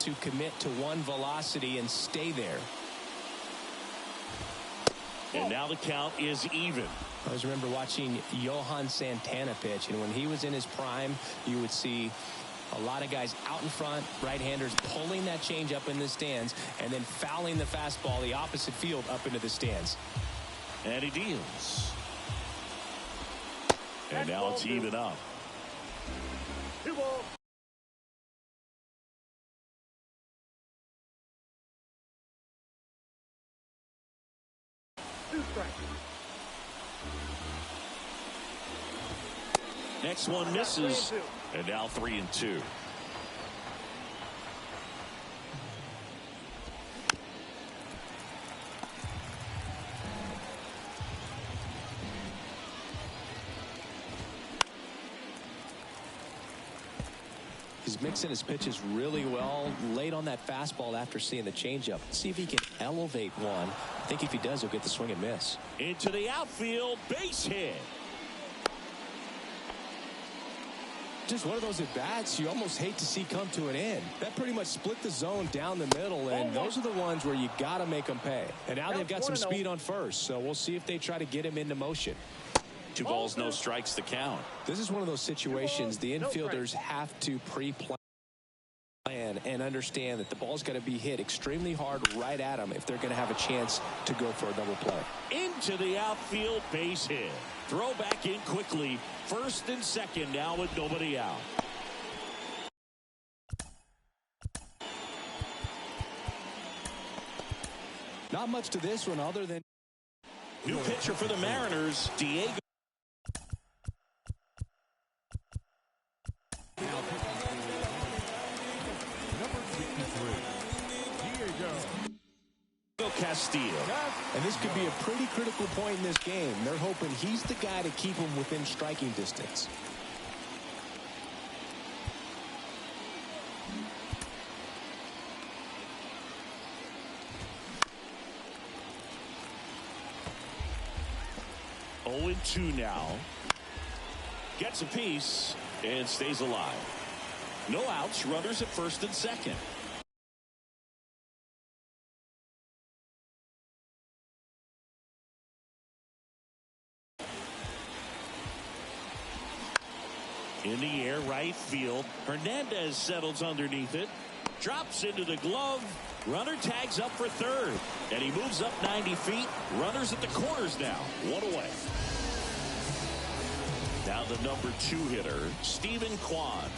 to commit to one velocity and stay there. And now the count is even. I always remember watching Johan Santana pitch, and when he was in his prime, you would see a lot of guys out in front, right-handers pulling that change up in the stands and then fouling the fastball the opposite field up into the stands. And he deals. And now it's even up. 2 balls. Next one misses. And now 3-2. He's mixing his pitches really well, late on that fastball after seeing the changeup. See if he can elevate one. I think if he does, he'll get the swing and miss. Into the outfield, base hit. Just one of those at-bats you almost hate to see come to an end. That pretty much split the zone down the middle, and those are the ones where you got to make them pay. And now they've got some speed on first, so we'll see if they try to get him into motion. 2 balls, no strikes to count. This is one of those situations the infielders have to pre-plan and understand that the ball's got to be hit extremely hard right at them if they're going to have a chance to go for a double play. Into the outfield, base hit. Throw back in quickly. First and second now with nobody out. Not much to this one other than new pitcher for the Mariners, Diego. Castillo. And this could be a pretty critical point in this game. They're hoping he's the guy to keep him within striking distance. Oh, 0-2 now. Gets a piece and stays alive. No outs, runners at first and second. In the air, right field. Hernandez settles underneath it. Drops into the glove. Runner tags up for third. And he moves up 90 feet. Runners at the corners now. 1 away. Now the number 2 hitter, Stephen Kwan.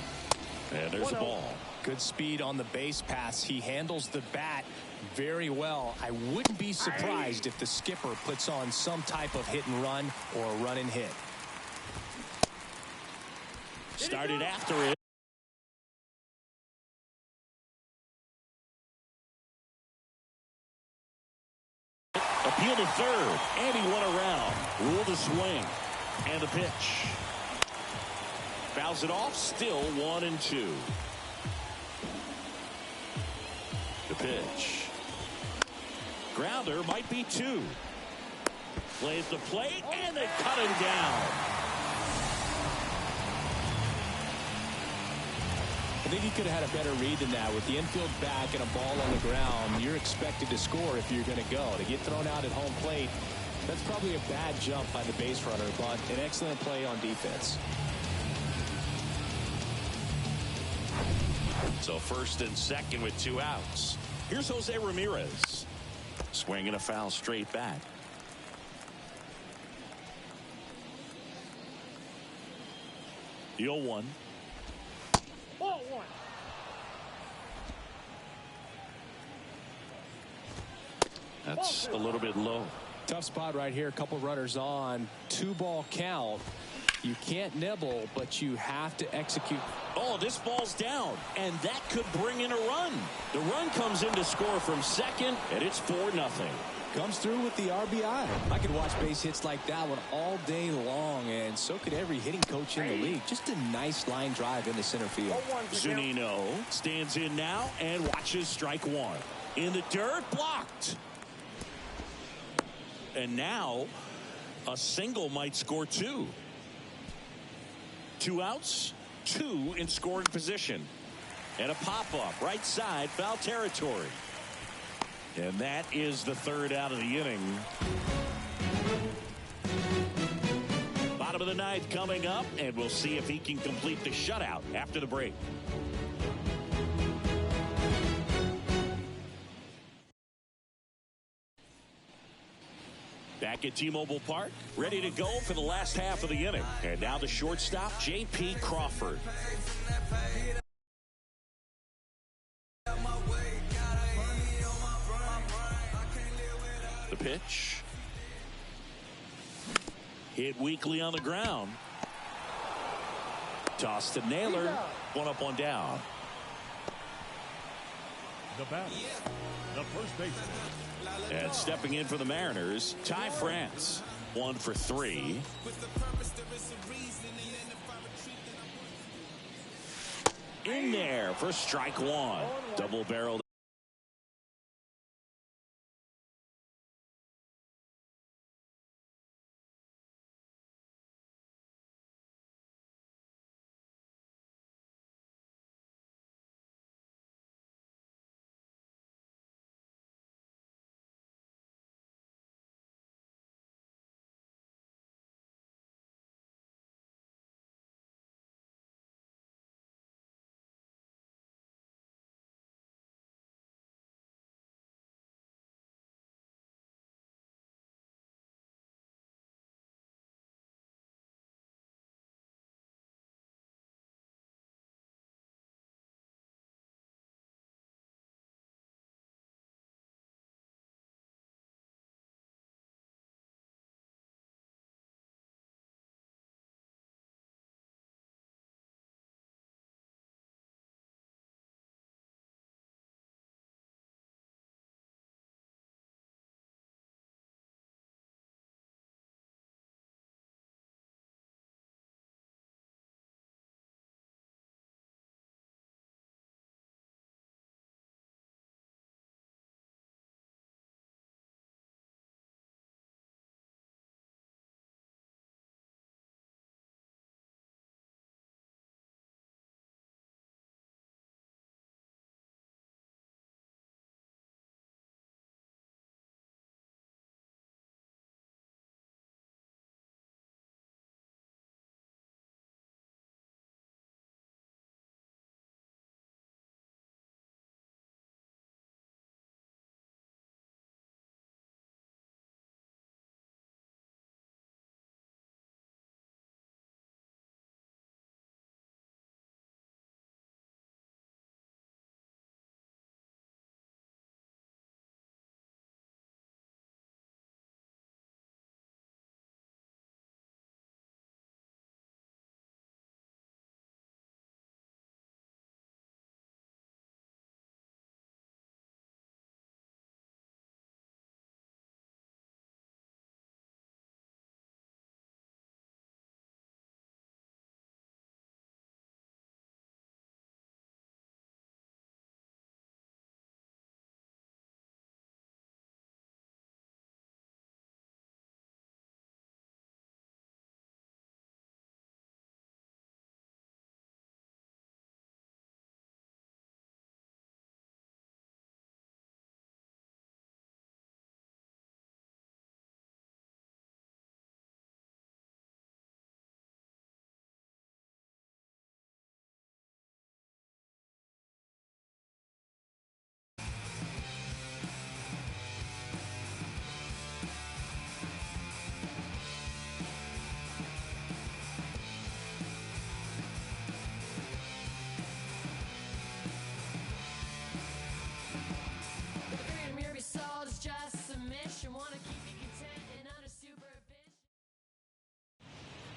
And there's a ball. Good speed on the base pass. He handles the bat very well. I wouldn't be surprised if the skipper puts on some type of hit and run or a run and hit. Started after it. Appeal to third. And he went around. Ruled a swing. And the pitch. Fouls it off. Still 1-2. The pitch. Grounder might be 2. Plays the plate. And they cut him down. I think he could have had a better read than that. With the infield back and a ball on the ground, you're expected to score if you're going to go. To get thrown out at home plate, that's probably a bad jump by the base runner, but an excellent play on defense. So first and second with 2 outs. Here's Jose Ramirez. Swinging a foul straight back. The 0-1. Ball 1. That's a little bit low. Tough spot right here. A couple runners on. 2-ball count. You can't nibble, but you have to execute. Oh, this ball's down, and that could bring in a run. The run comes in to score from second, and it's 4-0. Comes through with the RBI. I could watch base hits like that one all day long, and so could every hitting coach in the league. Just a nice line drive into center field. Zunino stands in now and watches strike 1. In the dirt, blocked. And now a single might score 2. 2 outs, 2 in scoring position. And a pop-up right side, foul territory. And that is the third out of the inning. Bottom of the ninth coming up, and we'll see if he can complete the shutout after the break. Back at T-Mobile Park, ready to go for the last half of the inning. And now the shortstop, J.P. Crawford. The pitch. Hit weakly on the ground. Toss to Naylor. One up, one down. The batter, the first baseman. And stepping in for the Mariners, Ty France. 1 for 3. In there for strike one. Double barreled.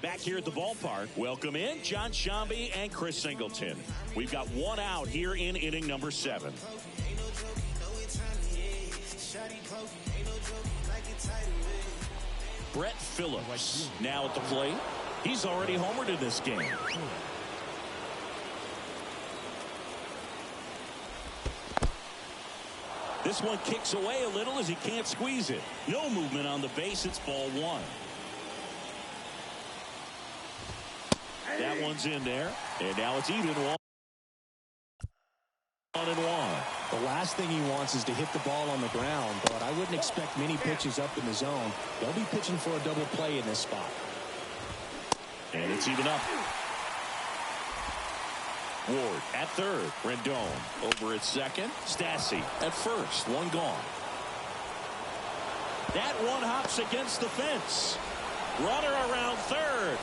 Back here at the ballpark, welcome in John Sciambi and Chris Singleton. We've got one out here in inning number 7. Brett Phillips now at the plate. He's already homered in this game. This one kicks away a little as he can't squeeze it. No movement on the base. It's ball 1. That one's in there, and now it's even 1. 1-1. The last thing he wants is to hit the ball on the ground, but I wouldn't expect many pitches up in the zone. They'll be pitching for a double play in this spot. And it's even up. Ward at third. Rendon over at second. Stassi at first. One gone. That one hops against the fence. Runner around third.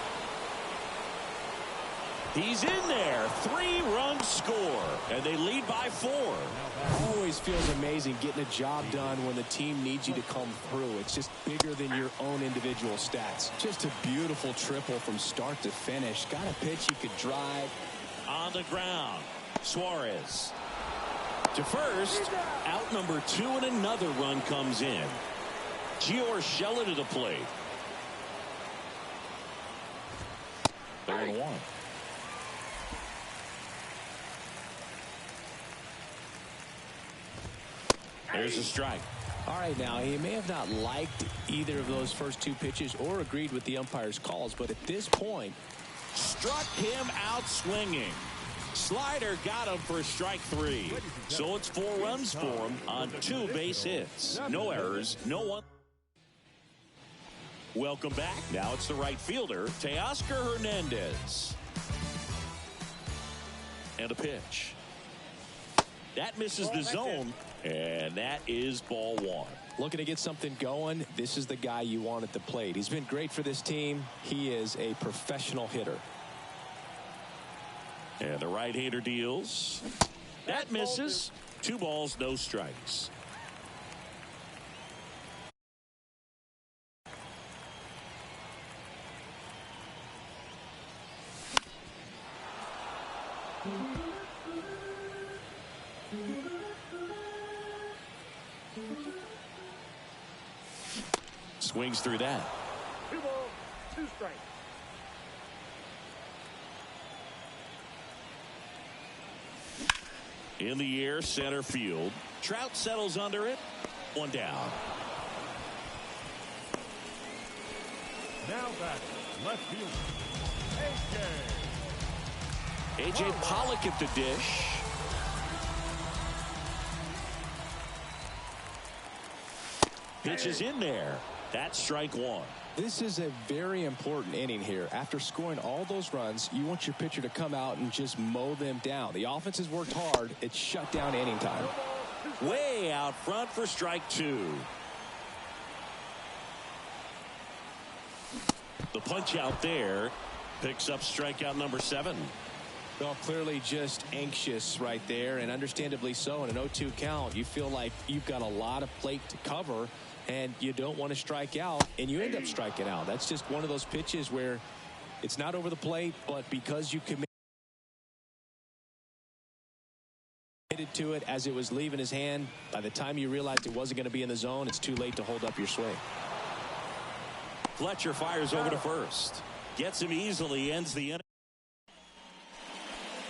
He's in there. 3-run score. And they lead by 4. Always feels amazing getting a job done when the team needs you to come through. It's just bigger than your own individual stats. Just a beautiful triple from start to finish. Got a pitch you could drive. On the ground. Suarez. To first. Out number 2 and another run comes in. Gio Urshela to the plate. 0-1. There's a strike. All right, now, he may have not liked either of those first 2 pitches or agreed with the umpire's calls, but at this point, Struck him out swinging. Slider got him for strike 3. So it's 4 runs for him on 2 base hits. No errors, no one. Welcome back. Now it's the right fielder, Teoscar Hernandez. And a pitch. That misses the zone, and that is ball 1. looking to get something going. This is the guy you want at the plate. He's been great for this team. He is a professional hitter. And the right-hander deals. That misses. 2 balls, no strikes. Swings through that. 2 balls, 2 strikes. In the air, center field. Trout settles under it. 1 down. Now back, left field. A.J. Pollock at the dish. Pitch is in there. That's strike 1. This is a very important inning here. After scoring all those runs, you want your pitcher to come out and just mow them down. The offense has worked hard. It's shut down inning time. Way out front for strike 2. The punch out there picks up strikeout number 7. Well, clearly just anxious right there, and understandably so. In an 0-2 count, you feel like you've got a lot of plate to cover, and you don't want to strike out, and you end up striking out. That's just one of those pitches where it's not over the plate, but because you committed to it as it was leaving his hand, by the time you realized it wasn't going to be in the zone, it's too late to hold up your swing. Fletcher fires over to first. Gets him easily, ends the inning.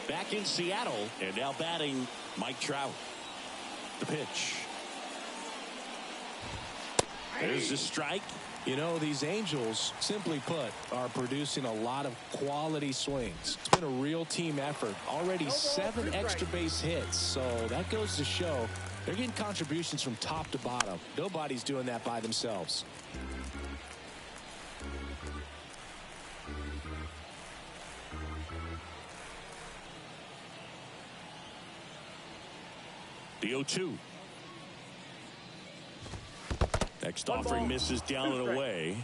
Back in Seattle, and now batting Mike Trout. The pitch. There's the strike. You know, these Angels, simply put, are producing a lot of quality swings. It's been a real team effort. Already 7 extra base hits, so that goes to show they're getting contributions from top to bottom. Nobody's doing that by themselves. The 0-2. Next offering misses down and away.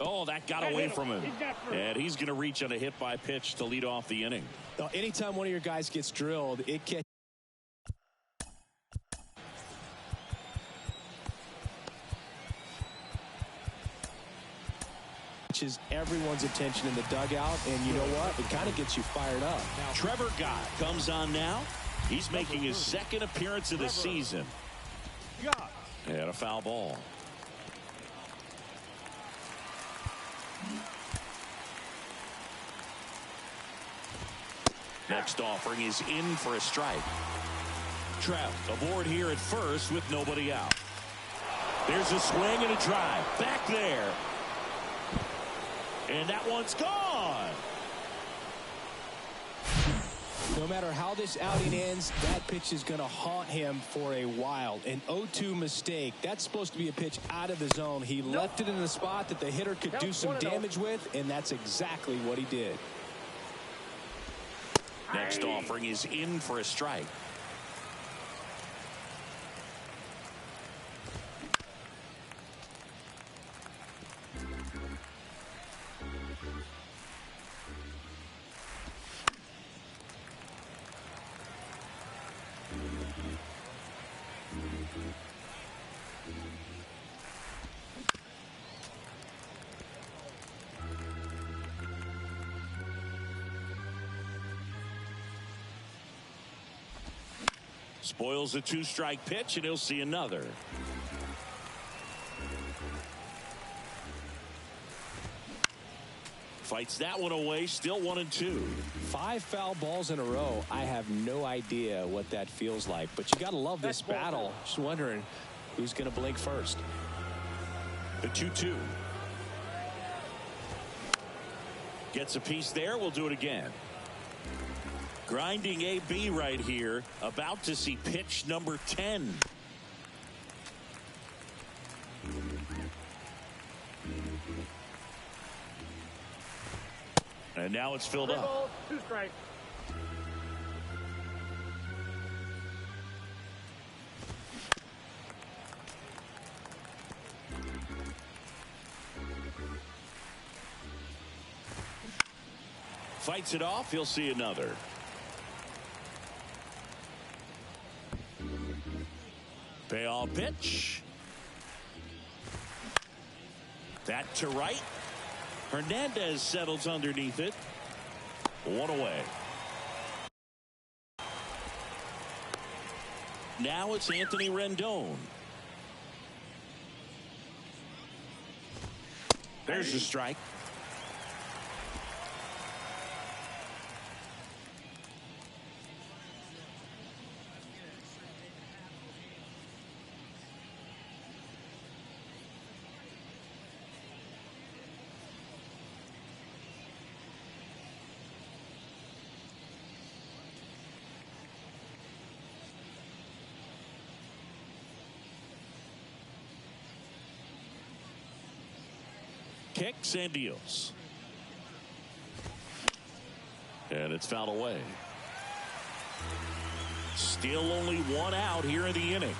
Oh, that got away from him. And he's going to reach on a hit by pitch to lead off the inning. Now, anytime one of your guys gets drilled, it catches everyone's attention in the dugout, and you know what? It kind of gets you fired up. Trevor Gott comes on now. He's making his 2nd appearance of the season. And a foul ball. Next offering is in for a strike. Trout aboard here at first with nobody out. There's a swing and a drive. Back there. And that one's gone. No matter how this outing ends, that pitch is going to haunt him for a while. An 0-2 mistake. That's supposed to be a pitch out of the zone. He left it in the spot that the hitter could do some damage with, and that's exactly what he did. Next offering is in for a strike. Spoils a 2-strike pitch, and he'll see another. Fights that one away, still 1-2. 5 foul balls in a row. I have no idea what that feels like, but you got to love this battle. Just wondering who's going to blink first. The 2-2. Gets a piece there. We'll do it again. Grinding AB right here, about to see pitch number 10. And now it's filled up. 2 strikes. Fights it off. He'll see another. Payoff pitch. That to right. Hernandez settles underneath it. 1 away. Now it's Anthony Rendon. There's the strike. Kicks and deals. And it's fouled away. Still only 1 out here in the inning.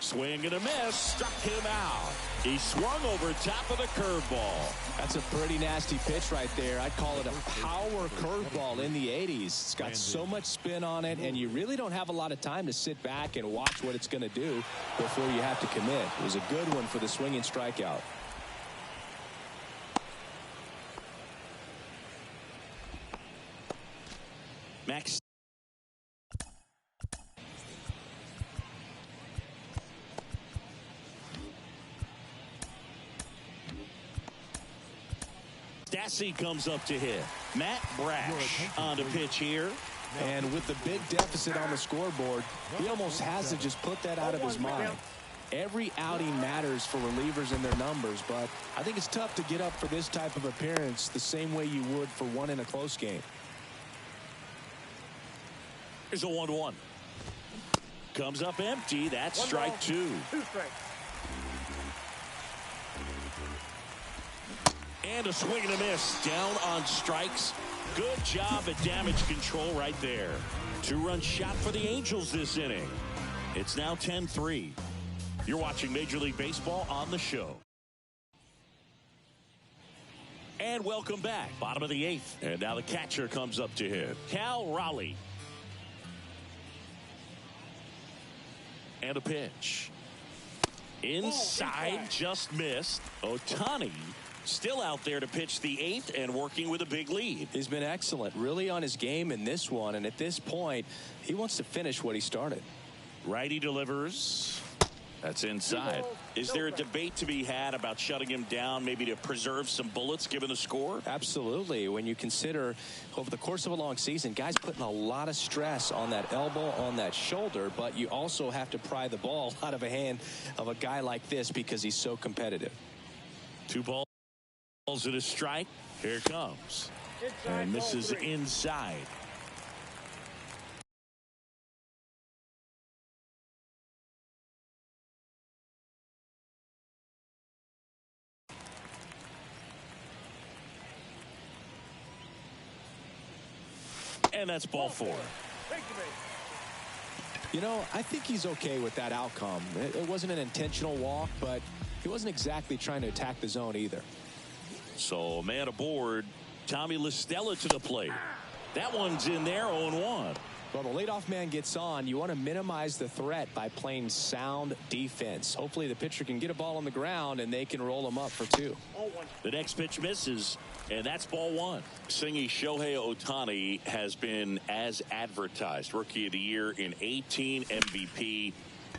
Swing and a miss. Struck him out. He swung over top of the curveball. That's a pretty nasty pitch right there. I'd call it a power curveball in the 80s. It's got so much spin on it, and you really don't have a lot of time to sit back and watch what it's going to do before you have to commit. It was a good one for the swinging strikeout. Max. Stassi comes up to hit. Matt Brash on the pitch here. And with the big deficit on the scoreboard, he almost has to just put that out of his mind. Every outing matters for relievers and their numbers, but I think it's tough to get up for this type of appearance the same way you would for one in a close game. Here's a 1-1. Comes up empty. That's strike 2. 2 strikes. And a swing and a miss. Down on strikes. Good job at damage control right there. 2-run shot for the Angels this inning. It's now 10-3. You're watching Major League Baseball on the show. And welcome back. Bottom of the 8th. And now the catcher comes up to hit. Cal Raleigh. And a pitch. Inside, just missed. Ohtani still out there to pitch the 8th and working with a big lead. He's been excellent, really on his game in this one, and at this point, he wants to finish what he started. Righty delivers. That's inside. Is there a debate to be had about shutting him down, maybe to preserve some bullets given the score? Absolutely. When you consider over the course of a long season, guys putting a lot of stress on that elbow, on that shoulder, but you also have to pry the ball out of a hand of a guy like this because he's so competitive. 2 balls and a strike. Here it comes. And misses inside. And that's ball 4. You know, I think he's okay with that outcome. It wasn't an intentional walk, but he wasn't exactly trying to attack the zone either. So, man aboard, Tommy La Stella to the plate. That one's in there, 0-1. Well, the leadoff man gets on. You want to minimize the threat by playing sound defense. Hopefully the pitcher can get a ball on the ground and they can roll him up for 2. The next pitch misses, and that's ball 1. Singy Shohei Ohtani has been as advertised. Rookie of the Year in 18, MVP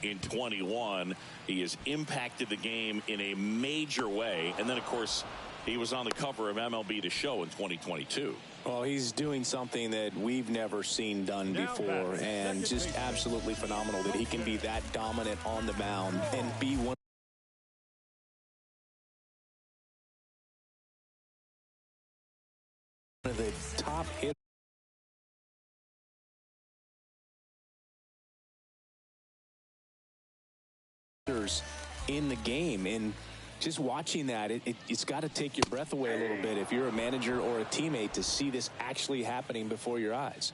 in 21. He has impacted the game in a major way. And then, of course, he was on the cover of MLB The Show in 2022. Well, he's doing something that we've never seen done before, and just absolutely phenomenal that he can be that dominant on the mound and be one of the top hitters in the game. And just watching that, it's got to take your breath away a little bit if you're a manager or a teammate to see this actually happening before your eyes.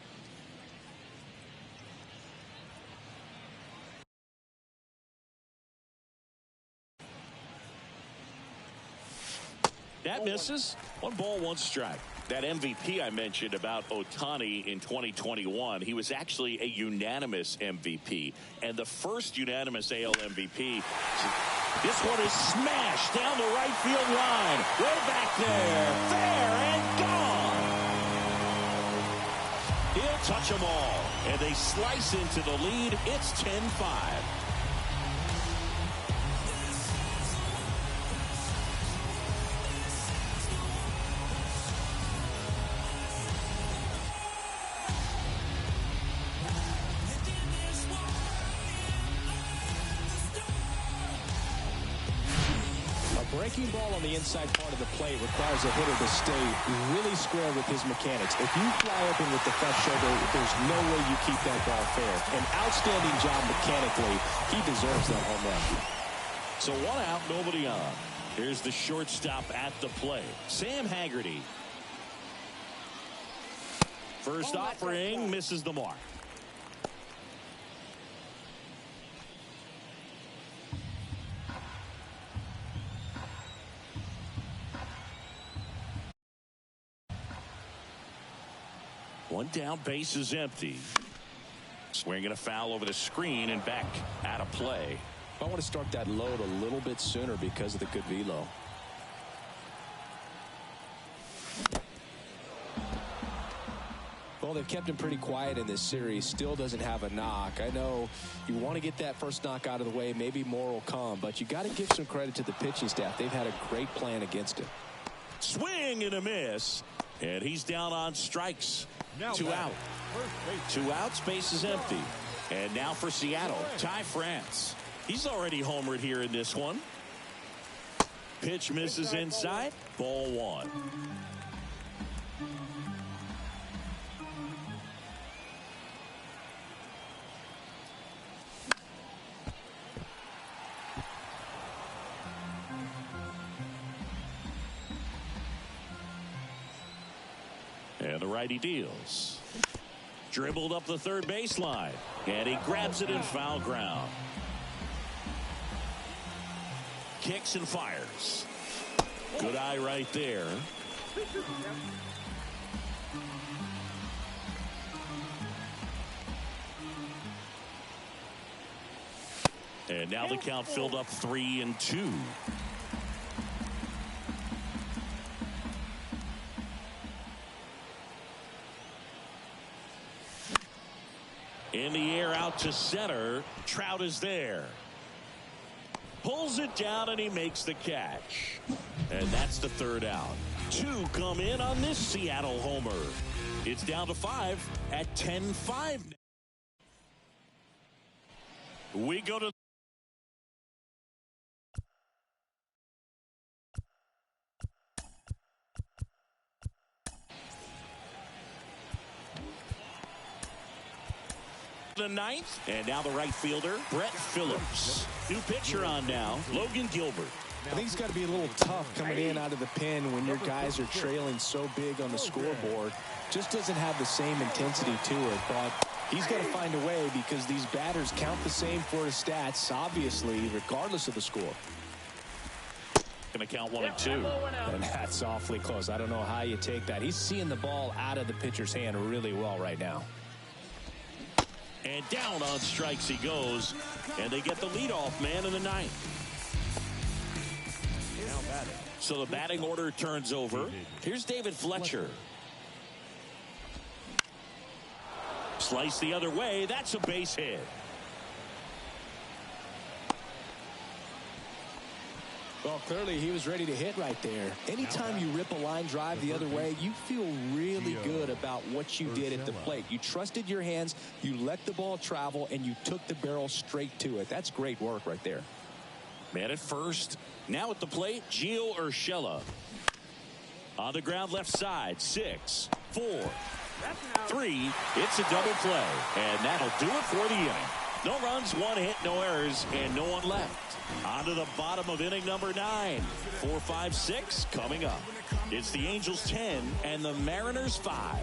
That misses. 1 ball, 1 strike. That MVP I mentioned about Ohtani in 2021, he was actually a unanimous MVP. And the first unanimous AL MVP. This one is smashed down the right field line. Way back there. Fair and gone. He'll touch them all. And they slice into the lead. It's 10-5. Breaking ball on the inside part of the plate requires a hitter to stay really square with his mechanics. If you fly open with the left shoulder, there's no way you keep that ball fair. An outstanding job mechanically. He deserves that home run. So 1 out, nobody on. Here's the shortstop at the plate, Sam Haggerty. First offering misses the mark. One down, base is empty. Swinging a foul over the screen and back out of play. I want to start that load a little bit sooner because of the good velo. Well, they've kept him pretty quiet in this series. Still doesn't have a knock. I know you want to get that first knock out of the way. Maybe more will come, but you got to give some credit to the pitching staff. They've had a great plan against him. Swing and a miss, and he's down on strikes. Now 2 out. 2 outs, base is empty. And now for Seattle, Ty France. He's already homered here in this one. Pitch misses inside. Ball 1. And the righty deals. Dribbled up the third baseline. And he grabs it in foul ground. Kicks and fires. Good eye right there. And now the count filled up 3-2. In the air out to center. Trout is there. Pulls it down and he makes the catch. And that's the 3rd out. 2 come in on this Seattle homer. It's down to 5 at 10-5. We go to the ninth. And now the right fielder, Brett Phillips. New pitcher on now, Logan Gilbert. I think it's got to be a little tough coming in out of the pen when your guys are trailing so big on the scoreboard. Just doesn't have the same intensity to it, but he's got to find a way because these batters count the same for his stats, obviously, regardless of the score. Going to count 1 and 2. And that's awfully close. I don't know how you take that. He's seeing the ball out of the pitcher's hand really well right now. And down on strikes he goes. And they get the leadoff man in the ninth. So the batting order turns over. Here's David Fletcher. Slice the other way. That's a base hit. Well, clearly he was ready to hit right there. Anytime you rip a line drive the other way, you feel really good about what you did at the plate. You trusted your hands, you let the ball travel, and you took the barrel straight to it. That's great work right there. Man at first. Now at the plate, Gio Urshela. On the ground left side, 6, 4, 3. It's a double play. And that'll do it for the inning. No runs, 1 hit, no errors, and no one left. On to the bottom of inning number 9. 4, 5, 6 coming up. It's the Angels 10 and the Mariners 5.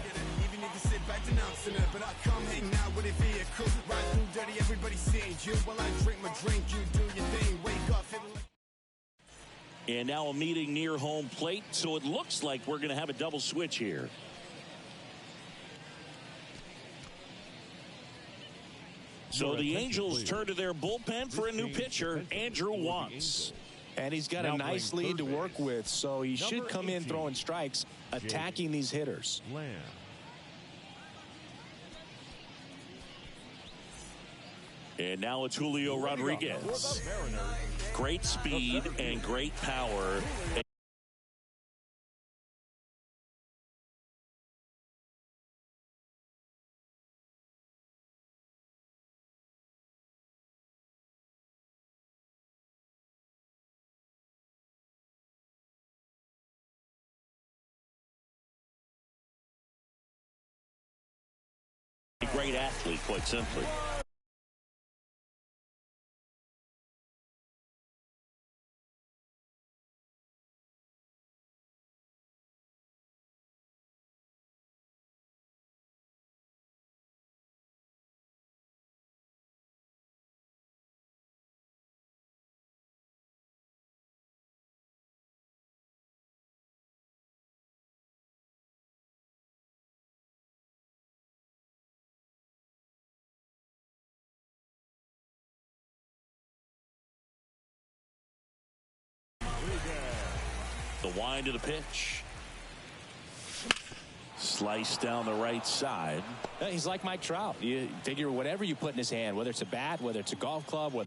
And now a meeting near home plate, so it looks like we're going to have a double switch here. So the Angels turn to their bullpen for a new pitcher, Andrew Wantz. And he's got a nice lead to work with, so he should come in throwing strikes, attacking these hitters. And now it's Julio Rodriguez. Great speed and great power. A great athlete, quite simply. The wind of the pitch. Slice down the right side. He's like Mike Trout. You figure whatever you put in his hand, whether it's a bat, whether it's a golf club, whether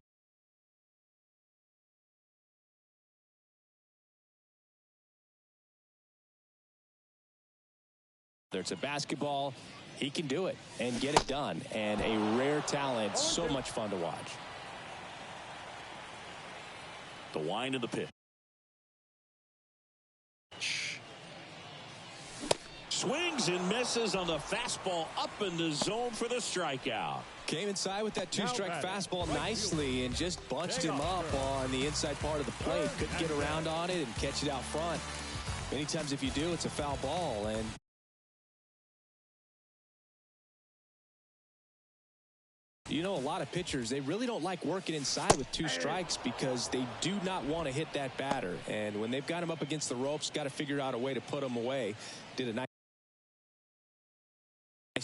it's a basketball, he can do it and get it done. And a rare talent, so much fun to watch. The wind of the pitch. Swings and misses on the fastball up in the zone for the strikeout. Came inside with that two-strike fastball nicely and just bunched him up on the inside part of the plate. Couldn't get around on it and catch it out front. Many times if you do, it's a foul ball. And you know, a lot of pitchers, they really don't like working inside with 2 strikes because they do not want to hit that batter. And when they've got him up against the ropes, got to figure out a way to put him away. Did a nice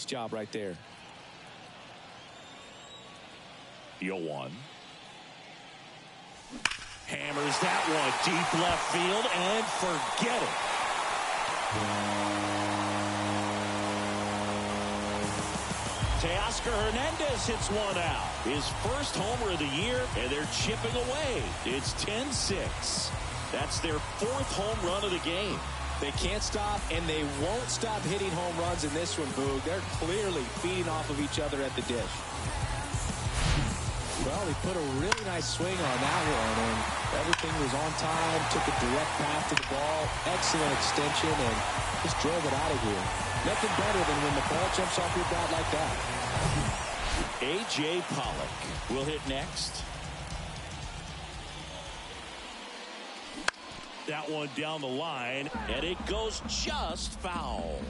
job right there. Yoan hammers that one deep left field and forget it. Teoscar Hernandez hits one out. His first homer of the year, and they're chipping away. It's 10-6. That's their 4th home run of the game. They can't stop, and they won't stop hitting home runs in this one, Boog. They're clearly feeding off of each other at the dish. Well, he put a really nice swing on that one, and everything was on time, took a direct path to the ball, excellent extension, and just drove it out of here. Nothing better than when the ball jumps off your bat like that. A.J. Pollock will hit next. That one down the line, and it goes just foul.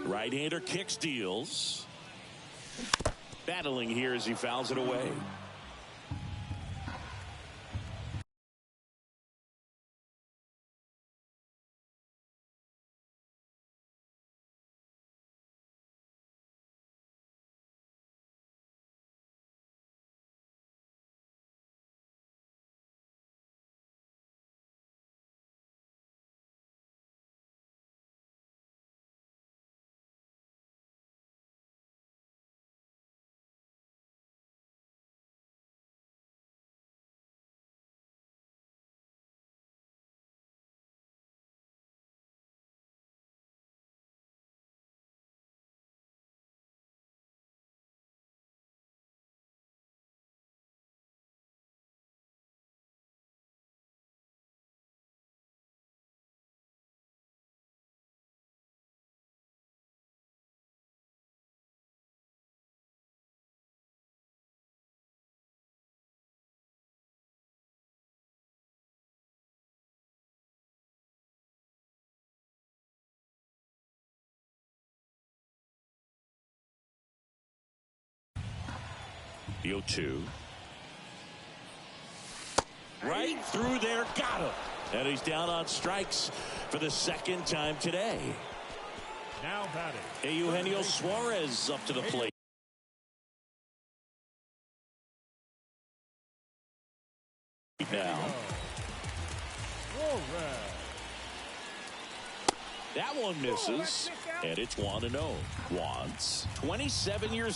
Right-hander kick steals. Battling here as he fouls it away. The 0-2. Right through there, got him. And he's down on strikes for the second time today. Now batting, Eugenio Suarez up to the plate. Now. That one misses, and it's 1-0. Wants 27 years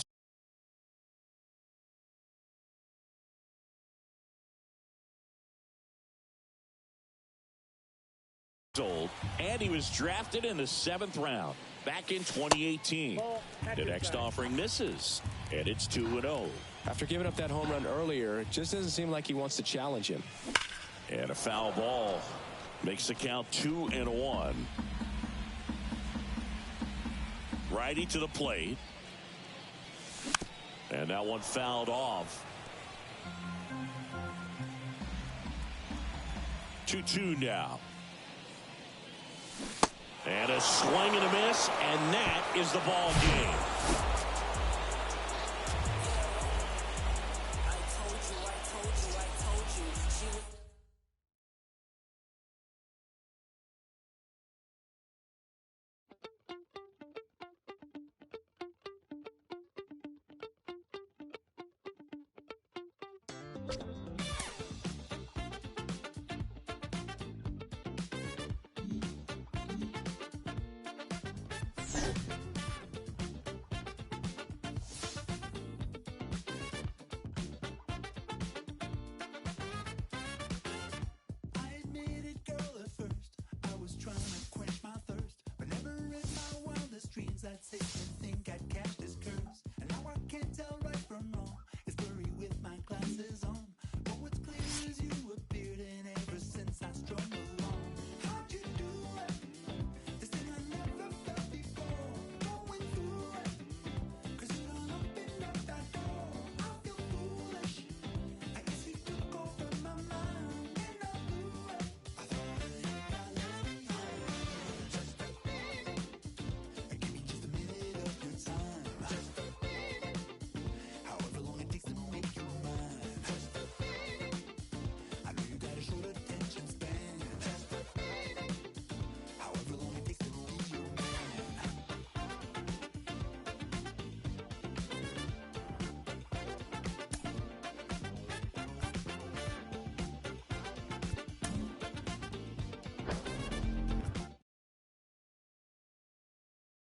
old, and he was drafted in the 7th round back in 2018. The next offering misses, and it's 2-0. After giving up that home run earlier, it just doesn't seem like he wants to challenge him. And a foul ball makes the count 2-1. Righty to the plate. And that one fouled off. 2-2 now. And a swing and a miss, and that is the ball game.